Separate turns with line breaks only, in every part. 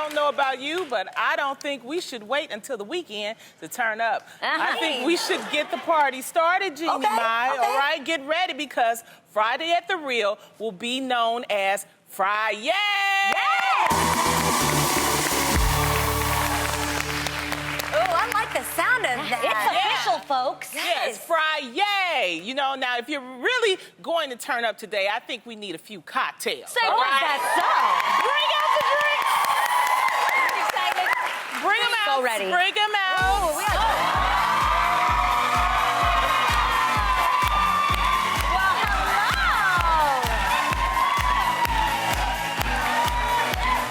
don't know about you, but I don't think we should wait until the weekend to turn up. I think we should get the party started, Jeannie Mai. All right, get ready because Friday at the Real will be known as Friday.
I like the sound of that.
It's official, folks.
Yes, Friday. You know, now if you're really going to turn up today, I think we need a few cocktails.
Say what? That's so.
Bring out the drinks.
I'm excited.
Bring them out.
So ready.
Bring them out.
Well, hello.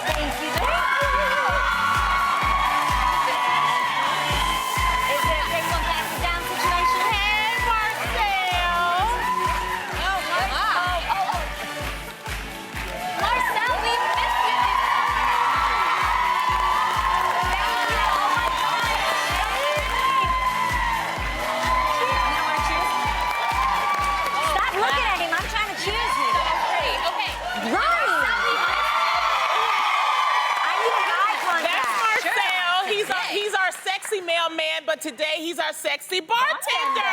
Thank you. Is it a big one pass it down situation?
Hey, Marcel.
Marcel, we missed you.
Thank you. Oh my God. Stop looking at him. I'm trying to choose you.
Okay.
Ronnie. I need eye contact.
That's Marcel. He's our sexy mailman, but today he's our sexy bartender.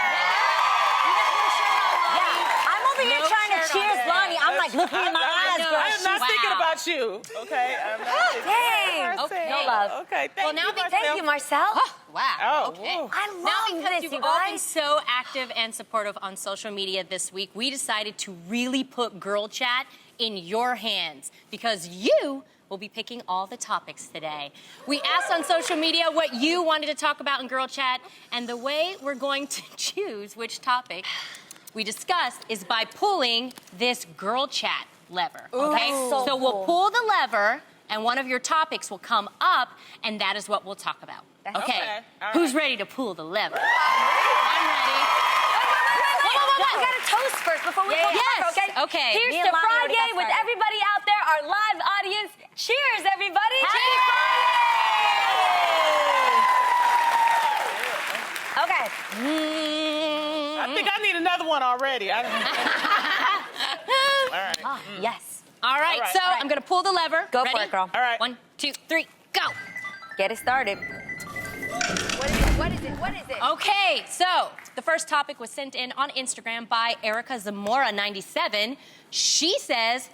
Yeah, I'm over here trying to cheers Ronnie. I'm like looking in my eyes, girl.
I am not thinking about you. Okay, I'm not thinking
Dang.
about Marcel.
No love.
Okay, thank you, Marcel.
Thank you, Marcel.
Wow.
Oh,
okay.
whoa.
I
Now,
love
because
this,
you've
you
all been
guys.
so active and supportive on social media this week, we decided to really put Girl Chat in your hands because you will be picking all the topics today. We asked on social media what you wanted to talk about in Girl Chat, and the way we're going to choose which topic we discussed is by pulling this Girl Chat lever, okay?
so
So we'll
cool.
pull the lever, and one of your topics will come up, and that is what we'll talk about. Okay,
Okay, all right.
who's ready to pull the lever? I'm ready.
We gotta toast first before we pull the
Yes,
lever, okay?
okay.
Here's
Me
to
and Lonnie already
Friday
got
with
started.
everybody out there, our live audience. Cheers, everybody.
Happy
Okay.
I think I need another one already. All right.
Yes.
All right,
All right,
so
all right.
I'm gonna pull the lever.
Go
Ready?
for it, girl.
All right.
1, 2, 3, go.
Get it started. What is it? What is it? What is it?
Okay, so the first topic was sent in on Instagram by Erica Zamora97. She says,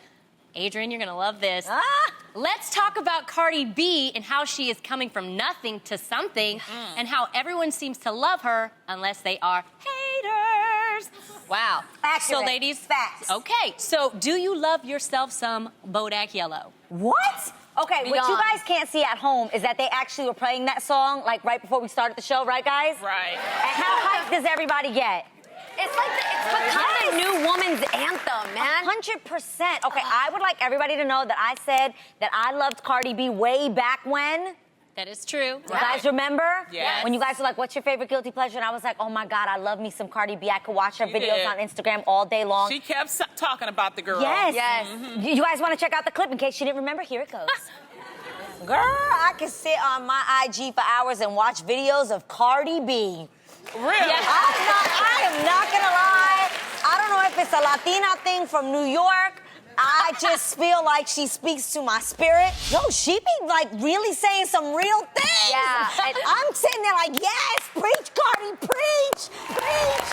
Adrian, you're gonna love this. Let's talk about Cardi B and how she is coming from nothing to something and how everyone seems to love her unless they are haters. Wow.
Accurate.
So ladies,
Facts.
okay, so do you love yourself some Bodak Yellow?
What? Okay, what you
Beyond.
guys can't see at home is that they actually were playing that song like right before we started the show, right, guys?
Right.
And how hyped does everybody get?
It's like it's become the new woman's anthem, man.
100%. Okay, I would like everybody to know that I said that I loved Cardi B way back when.
That is true.
You guys remember?
Yes.
When you guys were like, what's your favorite guilty pleasure? And I was like, oh my God, I love me some Cardi B. I could watch her
She
videos
did.
on Instagram all day long.
She kept talking about the girl.
Yes.
Yes.
You guys want to check out the clip in case you didn't remember? Here it goes. Girl, I can sit on my IG for hours and watch videos of Cardi B.
Really?
I am not gonna lie. I don't know if it's a Latina thing from New York. I just feel like she speaks to my spirit. Yo, she be like really saying some real things.
Yeah.
And I'm sitting there like, yes, preach, Cardi, preach, preach.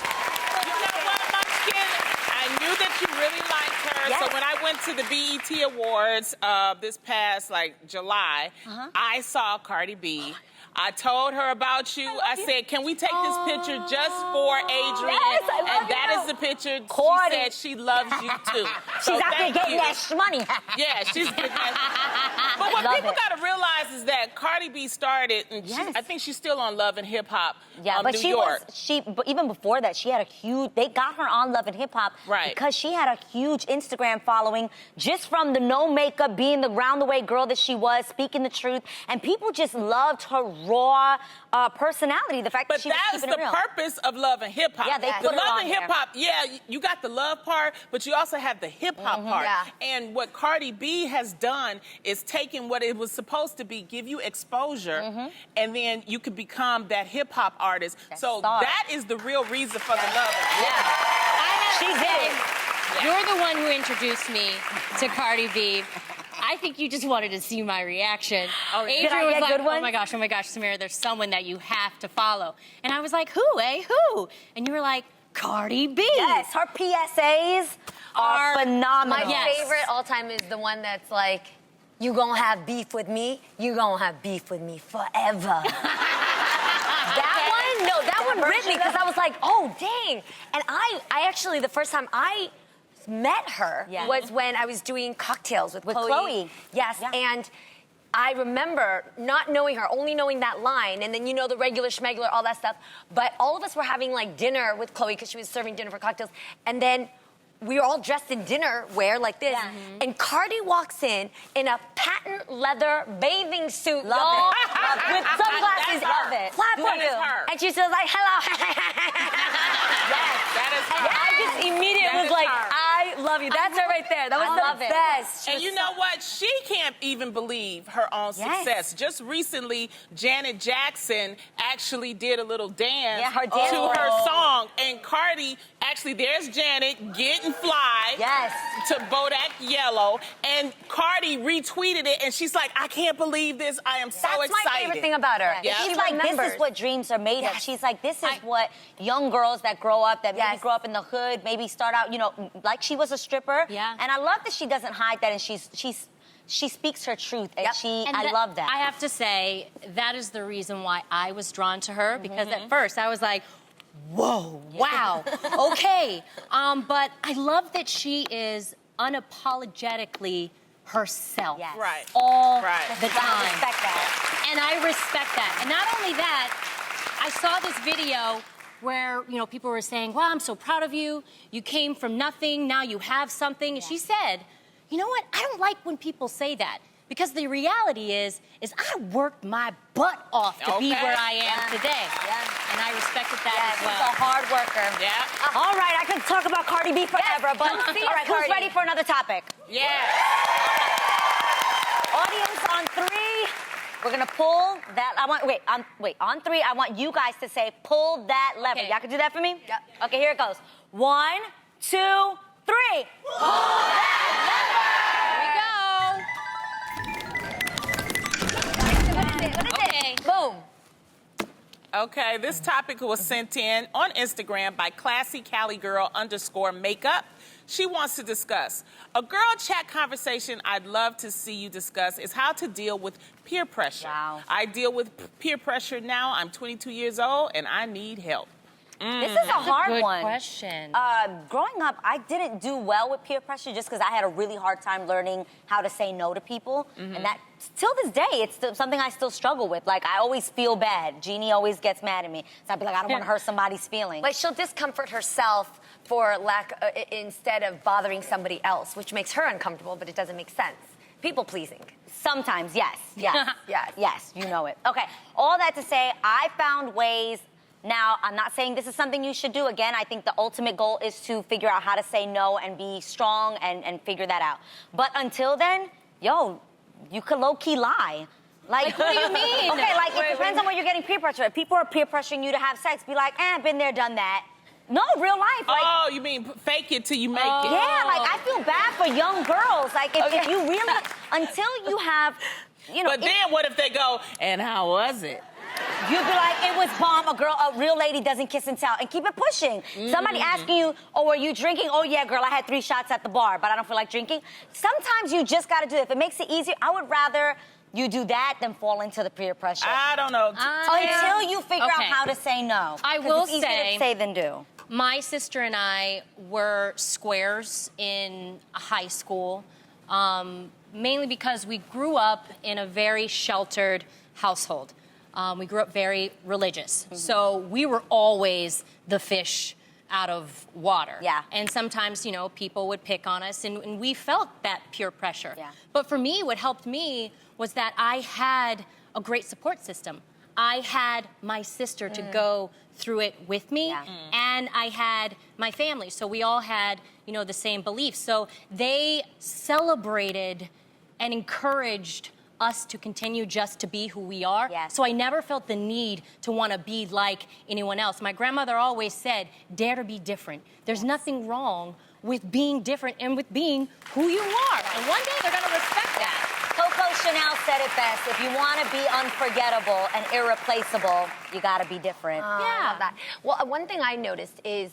You know what, Munchkin? I knew that you really liked her.
Yes.
So when I went to the BET Awards this past July, I saw Cardi B. I told her about you. I said, can we take this picture just for Adrian?
Yes, I love
and that
you.
is the picture.
Cardi.
She said she loves you too.
She's
So
out there
thank
getting
you.
that money.
Yeah, she's getting that. But what
Love
people
it.
got to realize is that Cardi B started, and
Yes.
I think she's still on Love and Hip Hop.
Yeah, but
New
she
York.
but even before that, she had a huge, they got her on Love and Hip Hop
Right.
because she had a huge Instagram following just from the no makeup, being the round the way girl that she was, speaking the truth, and people just loved her raw personality, the fact that
But
she was
that's
keeping
the
it real.
purpose of Love and Hip Hop.
Yeah, they
the
put her
Love
on
and
there.
Hip Hop, yeah, you got the love part, but you also have the hip hop part.
yeah.
And what Cardi B has done is taken what it was supposed to be, give you exposure, and then you could become that hip hop artist. So
star.
that is the real reason for the love.
She did it.
You're the one who introduced me to Cardi B. I think you just wanted to see my reaction.
Did
Adrian
I
was
get
like,
good
oh
ones?
my gosh, Samira, there's someone that you have to follow. And I was like, who, Who? And you were like, Cardi B.
Yes, her PSAs are phenomenal.
My favorite all time is the one that's like, you gonna have beef with me, you gonna have beef with me forever. That one ripped me because I was like, oh, dang. And I actually, the first time I met her was when I was doing cocktails with Chloe. Yes, and I remember not knowing her, only knowing that line, and then you know the regular schmegler, all that stuff. But all of us were having like dinner with Chloe because she was serving dinner for cocktails, and then we were all dressed in dinner wear like this, and Cardi walks in a patent leather bathing suit, y'all, with sunglasses, platform, and she's just like, hello.
That is her.
And I just immediately was like, I love you. That's her right there. That was the best.
And you know what? She can't even believe her own success. Just recently, Janet Jackson actually did a little dance to her song. And Cardi, actually, there's Janet getting fly to Bodak Yellow. And Cardi retweeted it, and she's like, I can't believe this. I am so excited.
That's my favorite thing about her.
She's like, this is what dreams are made of. She's like, this is what young girls that grow up, that maybe grow up in the hood, maybe start out, you know, like she was a stripper.
Yeah.
And I love that she doesn't hide that, and she speaks her truth, and I love that.
I have to say, that is the reason why I was drawn to her, because at first I was like, whoa, wow, okay. But I love that she is unapologetically herself.
Right.
All the
I
time.
respect that.
And I respect that. And not only that, I saw this video where, you know, people were saying, wow, I'm so proud of you. You came from nothing, now you have something. And she said, you know what? I don't like when people say that. Because the reality is I worked my butt off to be where I am today. And I respected that as well.
She's a hard worker. All right, I could talk about Cardi B forever, but who's ready for another topic? Audience, on 3, we're gonna pull that. On 3, I want you guys to say, pull that lever. Y'all can do that for me? Okay, here it goes. 1, 2, 3. Pull that
Boom.
Okay, this topic was sent in on Instagram by ClassyCaliGirl_makeup. She wants to discuss a girl chat conversation I'd love to see you discuss is how to deal with peer pressure. I deal with peer pressure now. I'm 22 years old and I need help.
This is a hard
Good
one.
question.
Growing up, I didn't do well with peer pressure just because I had a really hard time learning how to say no to people. And that, till this day, it's something I still struggle with. Like, I always feel bad. Jeannie always gets mad at me. So I'd be like, I don't want to hurt somebody's feelings.
Like, she'll discomfort herself for instead of bothering somebody else, which makes her uncomfortable, but it doesn't make sense. People pleasing.
Sometimes, yes. Yes.
Yes,
you know it. Okay, all that to say, I found ways. Now, I'm not saying this is something you should do. Again, I think the ultimate goal is to figure out how to say no and be strong and figure that out. But until then, yo, you could low-key lie. Like,
what do you mean?
Okay, like, it depends on where you're getting peer pressure. If people are peer pressuring you to have sex, be like, been there, done that. No, real life. Like,
Oh, you mean fake it till you make it?
yeah, like, I feel bad for young girls. Like, if you really, until you have, you know.
But then what if they go, and how was it?
You'd be like, it was bomb. A real lady doesn't kiss and tell, and keep it pushing. Somebody asking you, oh, were you drinking? Oh, yeah, girl, I had 3 shots at the bar, but I don't feel like drinking. Sometimes you just got to do it. If it makes it easier, I would rather you do that than fall into the peer pressure.
I don't know.
Until you figure out how to say no.
I will
it's easier to say than do.
My sister and I were squares in high school, mainly because we grew up in a very sheltered household. We grew up very religious. So we were always the fish out of water.
Yeah.
And sometimes, you know, people would pick on us, and we felt that peer pressure.
Yeah.
But for me, what helped me was that I had a great support system. I had my sister to go through it with me, and I had my family. So we all had, you know, the same beliefs. So they celebrated and encouraged us to continue just to be who we are.
Yes.
So I never felt the need to want to be like anyone else. My grandmother always said, dare to be different. There's nothing wrong with being different and with being who you are. And one day they're going to respect that.
Chanel said it best. If you want to be unforgettable and irreplaceable, you got to be different.
I love that. Well, one thing I noticed is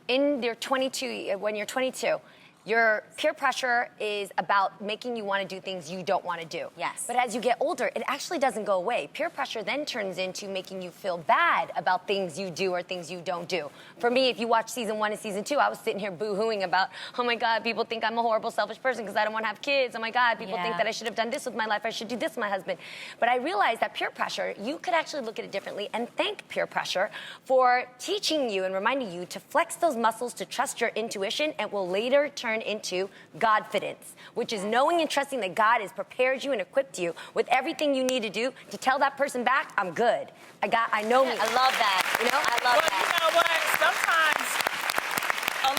when you're 22, your peer pressure is about making you want to do things you don't want to do.
Yes.
But as you get older, it actually doesn't go away. Peer pressure then turns into making you feel bad about things you do or things you don't do. For me, if you watch season 1 and season 2, I was sitting here boo-hooing about, oh my God, people think I'm a horrible, selfish person because I don't want to have kids. Oh my God, people think that I should have done this with my life. I should do this with my husband. But I realized that peer pressure, you could actually look at it differently and thank peer pressure for teaching you and reminding you to flex those muscles, to trust your intuition, and will later turn into Godfidence, which is knowing and trusting that God has prepared you and equipped you with everything you need to do to tell that person back, I'm good. I know me.
I love that.
You know?
I love that.
You know what? Sometimes,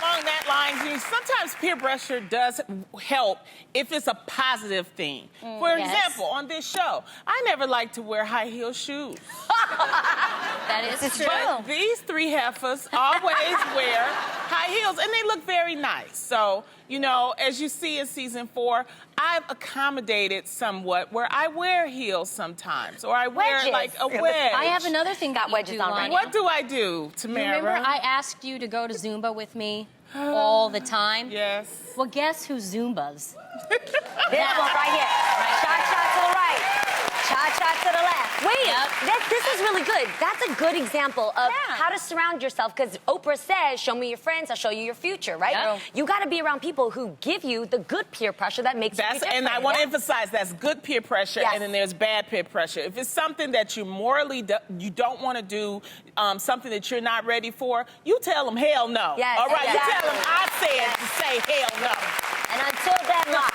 along that line, sometimes peer pressure does help if it's a positive thing. For example, on this show, I never like to wear high heel shoes.
That is true.
But these three heifers always wear high heels, and they look very nice. So, you know, as you see in season 4, I've accommodated somewhat where I wear heels sometimes, or I wear
Wedges.
like a wedge.
I have another thing that
wedges
you
on
do,
right
Lana.
What do I do, Tamara?
Remember I asked you to go to Zumba with me all the time?
Yes.
Well, guess who Zumbas?
This one right here. Cha-cha to the right. Cha-cha to the left.
Wait, this is really good. That's a good example of how to surround yourself, because Oprah says, show me your friends, I'll show you your future, right?
Yep.
You got to be around people who give you the good peer pressure that makes you different.
And I want to emphasize that's good peer pressure,
Yes.
and then there's bad peer pressure. If it's something that you morally you don't want to do, something that you're not ready for, you tell them hell no.
Yes,
all right,
exactly.
you tell them I said to say hell no.
And until then, not.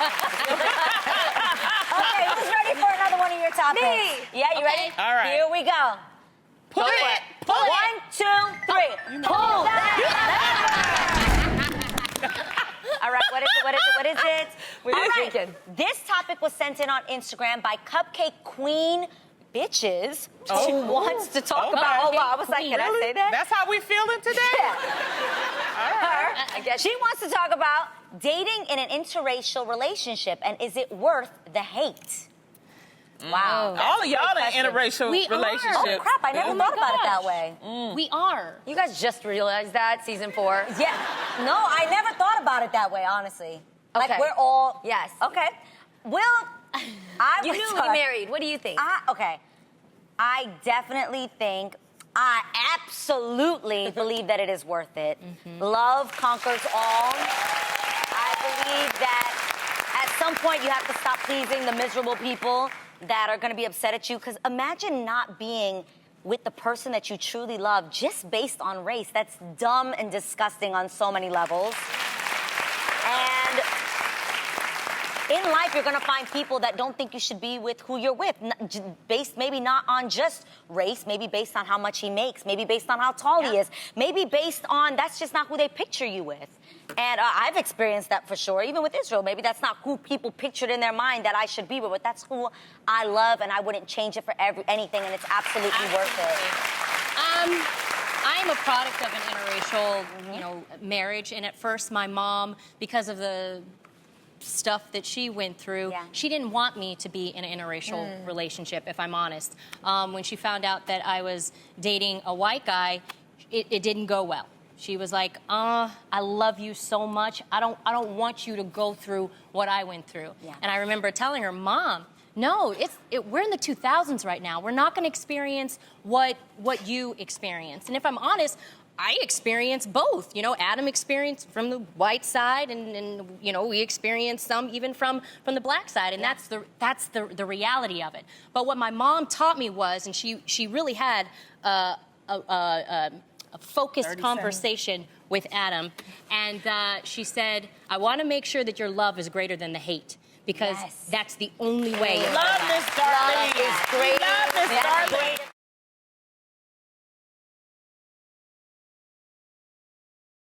Okay, who's ready for another one of your topics?
Me.
Yeah, you ready?
All right.
Here we go.
Pull it. Pull it.
1, 2, 3. Pull All right, what is it?
What are you
All right,
drinking?
this topic was sent in on Instagram by Cupcake Queen Bitches. She wants to talk about. Oh, wow, I was like, can I say that?
That's how we feeling today?
Her.
I guess
She wants to talk about dating in an interracial relationship and is it worth the hate? Wow.
All of y'all in
question.
interracial
We are.
relationships.
Oh, crap, I never
Oh my
thought about it that
gosh.
way.
We are.
You guys just realized that, season 4?
Yeah. No, I never thought about it that way, honestly. Like,
Okay.
we're all...
Yes.
Okay. Well,
You newly married. What do you think?
Okay. I definitely think... I absolutely believe that it is worth it. Love conquers all. I believe that at some point you have to stop pleasing the miserable people that are going to be upset at you. Because imagine not being with the person that you truly love just based on race. That's dumb and disgusting on so many levels. And in life, you're going to find people that don't think you should be with who you're with, based maybe not on just race, maybe based on how much he makes, maybe based on how tall he is, maybe based on that's just not who they picture you with. And I've experienced that for sure, even with Israel. Maybe that's not who people pictured in their mind that I should be with, but that's who I love, and I wouldn't change it for anything, and it's absolutely worth it.
I'm a product of an interracial, marriage, and at first my mom, because of the stuff that she went through, she didn't want me to be in an interracial relationship, if I'm honest. When she found out that I was dating a white guy, it didn't go well. She was like, I love you so much. I don't want you to go through what I went through. And I remember telling her, Mom, no, we're in the 2000s right now. We're not going to experience what you experienced. And if I'm honest, I experienced both. Adam experienced from the white side, and we experienced some even from the black side, and that's the reality of it. But what my mom taught me was, and she really had a focused conversation with Adam, and she said, I want to make sure that your love is greater than the hate. Because that's the only way.
Love Miss Darlene.
Love is great.
Love Miss Darlene.